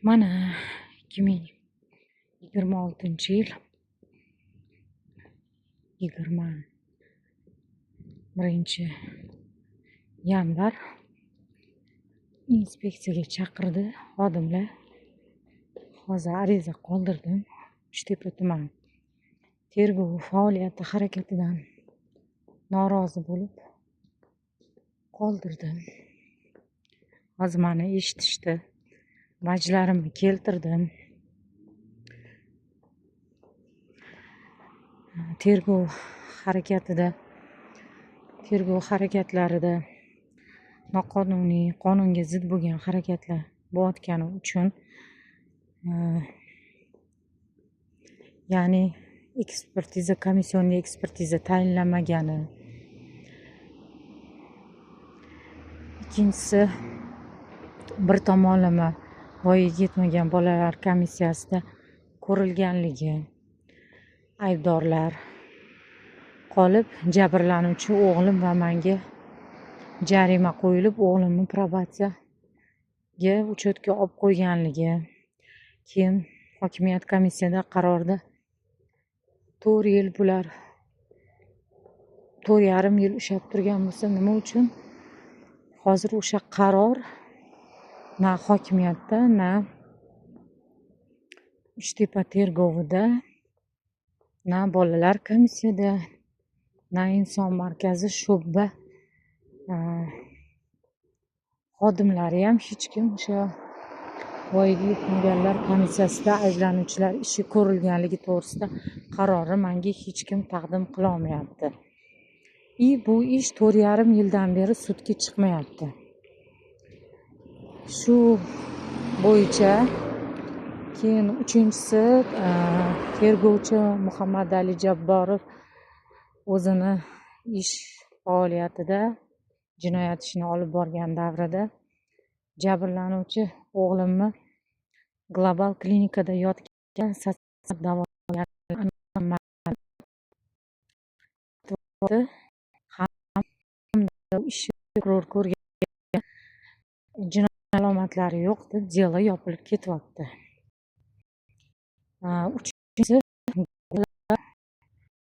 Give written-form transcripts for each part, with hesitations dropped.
Mana 2026-yil 21-yanvar inspeksiyaga chaqirdi xodimlar. Hozir ariza qoldirdim. Uchtepa tuman tergov faoliyati harakatidan norozi bo'lib qoldirdim. Hozir meni eshitishdi. Vajlarimni keltirdim. Tergov harakatlarida noqonuniy, qonunga zid bo'lgan harakatlar bo'layotgani uchun ya'ni komissioniy ekspertiza tayinlanmagani, ikkinchisi bir tomonlama voyaga yetmagan bolalar komissiyasida ko'rilganligi, aybdorlar qolib jabrlanuvchi o'g'lim va menga jarima qo'yilib, o'g'limni probatsiyaga uchetga olib qo'yganligi, keyin hokimiyat komissiyada qarorda 4 yil bular 4,5 yil ushlab turgan bo'lsa, nima uchun hozir o'sha qaror na hokimiyatda, na Uchtepa tergovida, na bolalar komissiyada, na inson markazi sho'ba xodimlari ham hech kim o'sha voyaga yetmaganlar komissiyasida ayblanuvchilar ishi ko'rilganligi to'g'risida qarorni menga hech kim taqdim qila olmayapti. Bu ish 4,5 yildan beri sudga chiqmayapti. Shu bo'yicha keyin uchinchisi tergovchi Muhammadali Jabborov o'zini ish faoliyatida jinoyat ishini olib borgan davrida jabrlanuvchi o'g'limni global klinikada yotgan davolangan prokuror ko'rgan jinoyat alomatlari yo'q deb delo yopilib ketyapti. Uchinchisi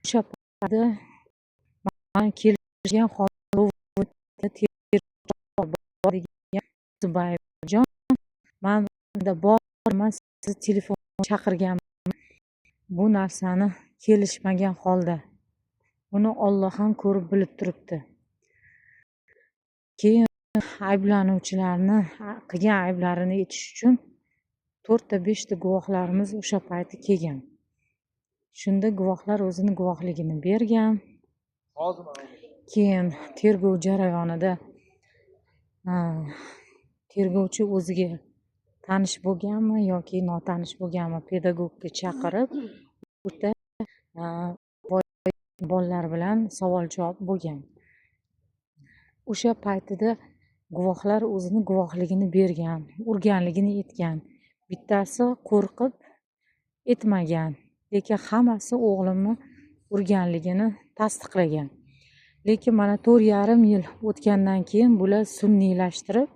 o'sha paytda men kelishgan Zubayevjon, men borman, sizni telefon chaqirganman. Bu narsani kelishmagan holda. Buni Alloh ham ko'rib bilib turibdi. Keyin ayblanuvchilarni qilgan ayblarini aytish uchun 4-5 ta guvohlarimiz o'sha payti kelgan. Shunda guvohlar o'zini guvohligini bergan. Keyin tergov jarayonida tergovchi o'ziga tanish bo'lganmi yoki notanish bo'lganmi pedagogga chaqirib, o'ta bolalar bilan savol javob bo'lgan. O'sha paytida guvohlar o'zini guvohligini bergan, urganligini aytgan. Bittasi qo'rqib aytmagan, lekin hammasi o'g'limni urganligini tasdiqlagan. Lekin mana 4,5 yil o'tgandan keyin bular sun'iylashtirib,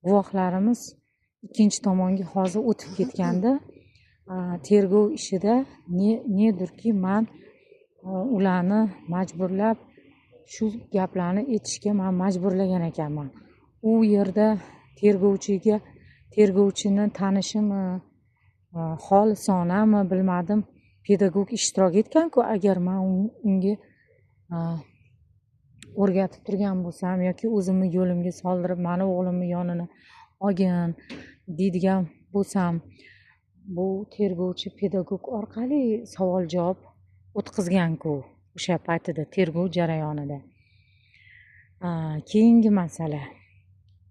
guvohlarimiz ikkinchi tomonga hozir o'tib ketganda, tergov ishida nedirki men ularni majburlab shu gaplarni aytishga men majburlagan ekanman. U yerda tergovchini tanishimi, xolisonami bilmadim, pedagog ishtirok etgan-ku. Agar men unga o'rgatib turgan bo'lsam yoki o'zimni yo'limga soldirib mani o'g'limni yonini olgin deydigan bo'lsam, bu tergovchi pedagog orqali savol javob o'tkazgan-ku o'sha paytida tergov jarayonida. Keyingi masala,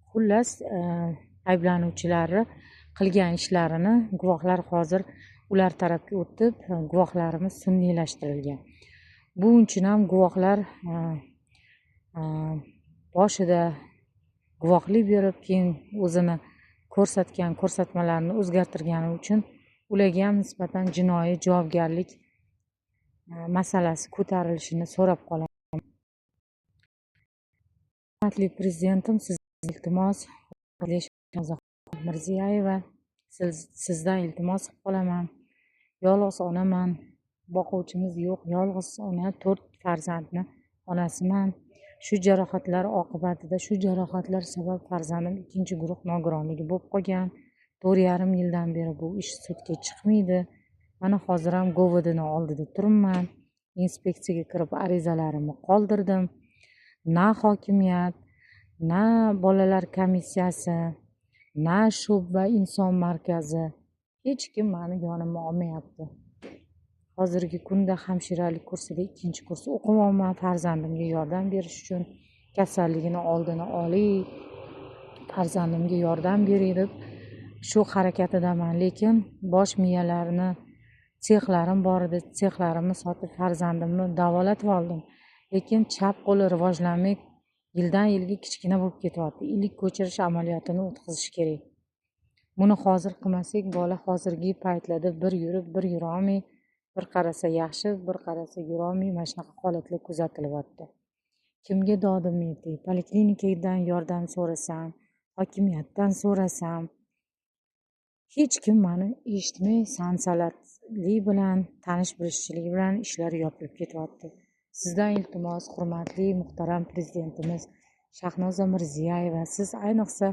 xullas ayblanuvchilarni qilgan ishlarini guvohlar hozir ular tarafga o'tib, guvohlarimiz sun'iylashtirilgan. Bu uchun ham guvohlar boshida guvohlik berib, keyin o'zini ko'rsatgan ko'rsatmalarini o'zgartirgani uchun ularga ham nisbatan jinoiy javobgarlik masalasi ko'tarilishini so'rab qolaman. Hurmatli Prezidentim, sizga iltimos, Mirziyoyeva Sizdan iltimos qilib qolaman. Yolg'iz onaman. Boquvchimiz yo'q. Yolg'iz ona 4 farzandni onasiman. Shu jarohatlar oqibatida, shu jarohatlar sabab farzandim 2-guruh nogironligi bo'lib qolgan. 4,5 yildan beri bu ish sudga chiqmaydi. Mana hozir ham GOVDni oldida turibman. Inspeksiyaga kirib arizalarimni qoldirdim. Na hokimiyat, na bolalar komissiyasi, na shub va inson markazi hech kim meni yonimga olmayapti. Hozirgi kunda hamshiralik kursida 2-kurs o'qiyapman. Farzandimga yordam berish uchun kasalligini oldini oliy, farzandimga yordam beray deb shu harakatidaman. Lekin bosh miyalarni sexlarim bor edi. Sexlarimni sotib farzandimni davolatib oldim. Lekin chap qo'li rivojlanmay yildan yilga kichkina bo'lib ketyapti. Ilik ko'chirish amaliyotini o'tkazish kerak. Buni hozir qilmasak, bola hozirgi paytlarda bir yurib, bir yurolmay, bir qarasa yaxshi, bir qarasa yurolmay, mana shunaqa holatlar kuzatilyapti. Kimga dodim aytay? Poliklinikadan yordam so'rasam, hokimiyatdan so'rasam, hech kim meni eshitmay, sansalatlik bilan, tanish-bilishchilik bilan ishlar yopilib ketyapti. Sizdan iltimos, hurmatli muhtaram prezidentimiz Shahnoza Mirziyoyeva, siz ayniqsa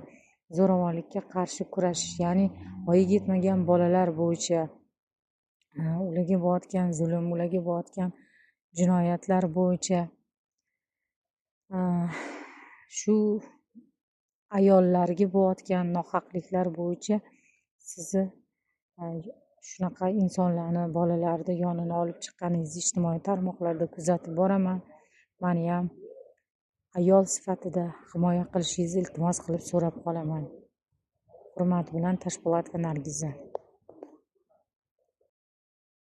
zo'ravonlikka qarshi kurashish, ya'ni voyaga yetmagan bolalar bo'yicha ularga bo'layotgan zulm, ularga bo'layotgan jinoyatlar bo'yicha, shu ayollarga bo'layotgan nohaqliklar bo'yicha sizni shunaqa insonlarni, bolalarni yonini olib chiqqaningizni ijtimoiy tarmoqlarda kuzatib boraman. Meni ham ayol sifatida himoya qilishingizni iltimos qilib so'rab qolaman. Hurmat bilan, Toshpo'latova Nargiza.